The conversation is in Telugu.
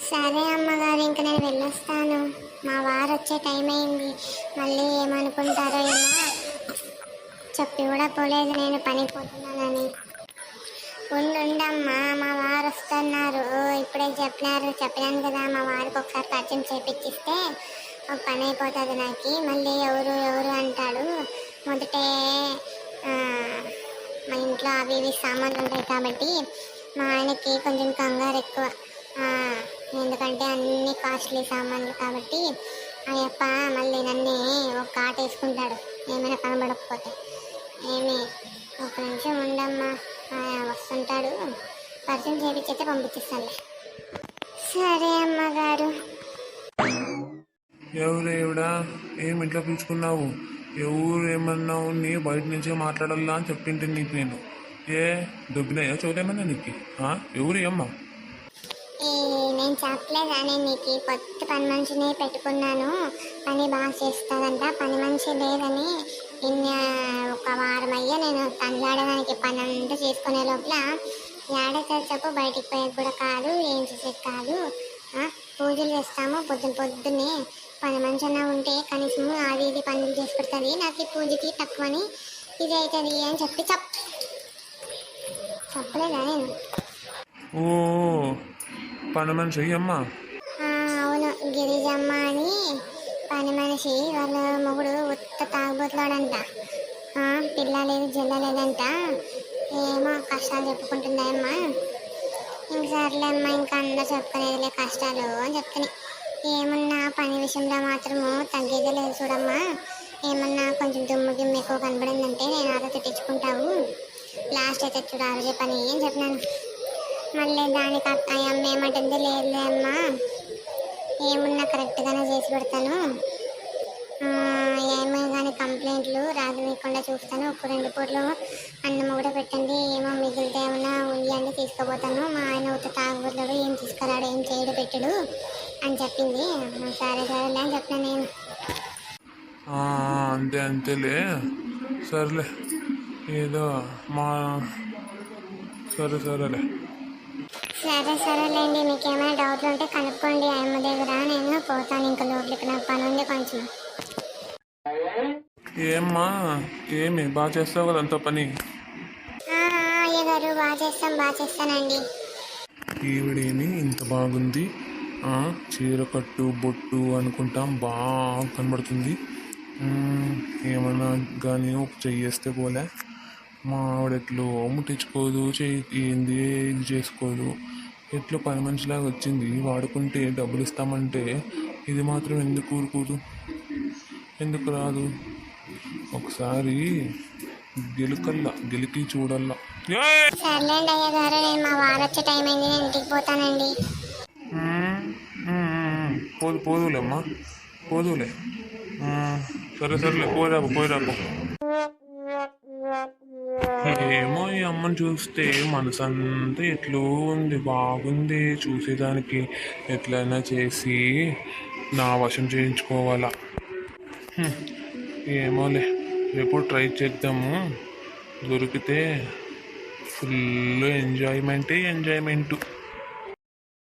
సరే అమ్మగారు, ఇంక నేను వెళ్ళొస్తాను. మా వారు వచ్చే టైం అయింది. మళ్ళీ ఏమనుకుంటారో ఏమో. చెప్పి కూడా పోలేదు నేను పనిపోతున్నానని. ఉండమ్మా, మా వారు వస్తున్నారు. ఇప్పుడే చెప్పినాను కదా, మా వారికి ఒకసారి పరిచయం చేపించిస్తే ఒక పని అయిపోతుంది నాకు. మళ్ళీ ఎవరు ఎవరు అంటాడు. మొదటే మా ఇంట్లో అవి ఇవి సామాన్లు ఉంటాయి కాబట్టి మా ఆయనకి కొంచెం కంగారు ఎక్కువ. ఎందుకంటే అన్ని కాస్ట్లీ సామాన్లు కాబట్టి అయ్యప్ప మళ్ళీ నన్ను ఒక కాట వేసుకుంటాడు ఏమైనా కనబడకపోతే. ఏమి ఒక నిమిషం ఉండమ్మా, వస్తుంటాడు. పరిచయం చేపించైతే పంపించేస్తాను. సరే అమ్మగారు. ఎవరేవిడా ఏం ఇంట్లో పిలుచుకున్నావు? ఎవరు ఏమన్నావు? నీ బయట నుంచే మాట్లాడాలా అని చెప్పింటే నీకు నేను దొబ్బినాయో చూడేమన్నా నీకు? ఎవరు అమ్మా? నేను చెప్పలేదా, నేను నీకు కొత్త పని మనిషిని పెట్టుకున్నాను, పని బాగా చేస్తుందంట. పని మనిషి లేదని ఒక వారం అయ్యా నేను తనలాడడానికి పని అంతా చేసుకునే లోపల ఏడైతే చెప్పు బయటికి పోయేది కూడా కాదు, ఏం చేసేది కాదు. పూజలు చేస్తాము పొద్దున్నే. పని మనిషి అన్నా ఉంటే కనీసం అది ఇది పనులు చేసి పెడుతుంది. నాకు ఈ పూజకి తక్కువని ఇది అవుతుంది అని చెప్పలేదా నేను? ఓ పని మనిషి అమ్మా? అవును, గిరిజమ్మ అని పని మనిషి. వాళ్ళ మొగుడు ఉత్త తాగుబోతున్నాడంట. పిల్ల లేదు జిల్ల లేదంట. ఏమో కష్టాలు చెప్పుకుంటుందాయమ్మా. ఇంక సర్లే అమ్మా, ఇంకా అందరూ చెప్పుకునేదిలే కష్టాలు అని చెప్తున్నాయి. ఏమన్నా పని విషయంలో మాత్రము తగ్గేదే లేదు చూడమ్మా. ఏమన్నా కొంచెం దుమ్ము గిమ్ము ఎక్కువ కనబడిందంటే నేను ఆరో తెచ్చుకుంటావు. లాస్ట్ అయితే చూడ ఆరోజే పని అని చెప్పినాను. మళ్ళీ దానికి అమ్మ ఏమంటుంది, లేదులే అమ్మా ఏమున్నా కరెక్ట్గానే చేసి పెడతాను, ఏమో కానీ కంప్లైంట్లు రాజనీయకుండా చూస్తాను. ఒక 2 పూటలు అన్నం కూడా పెట్టండి, ఏమో మిగిలితే ఏమన్నా ఉయ్యండి తీసుకుపోతాను. మా ఆయన ఉత్త తాగుబోతుడు, ఏం తీసుకురాడు, ఏం చేయడు పెట్టడు అని చెప్పింది. సరేలే అని చెప్పిన నేను. అంతేలే, సరేలే ఏదో మా సరేలే. సరేలేండి, మీకు ఏమైనా డౌట్లు ఉంటే కనుక్కోండి అమ్మ దగ్గర. నేను పోతాను ఇంకా లోపలికి, నాకు పని ఉంది కొంచెం. ఏమ్మా ఏమి బాగా చేస్తావు కదా అంత పని? అయ్యగారు బాగా చేస్తానండి. ఈవిడేమి ఇంత బాగుంది, చీర కట్టు బొట్టు అనుకుంటాం, బాగా కనబడుతుంది. ఏమన్నా కానీ ఒక చెయ్యేస్తే పోలే. మా ఆవిడ ఎట్లో ముట్టించుకోదు, ఏంది ఇది చేసుకోదు. ఎట్లో పని మనిషిలాగా వచ్చింది. వాడుకుంటే డబ్బులు ఇస్తామంటే ఇది మాత్రం ఎందుకు ఊరుకోదు, ఎందుకు రాదు? ఒకసారి గెలికి చూడల్లా. సర్లేండి అయ్యగారు, నేను మా వారు వచ్చే టైం అయింది, నేను ఇంటికి పోతానండి. పోదులేమ్మా, పోదులే. సరేలే, పోయిరాకు. ఏమో ఈ అమ్మని చూస్తే మనసంతా ఎట్లో ఉంది, బాగుంది చూసేదానికి. ఎట్లయినా చేసి నా వశం చేయించుకోవాలా. ఏమోలే, రేపు ట్రై చేద్దాము. దొరికితే ఫుల్ ఎంజాయ్మెంటు.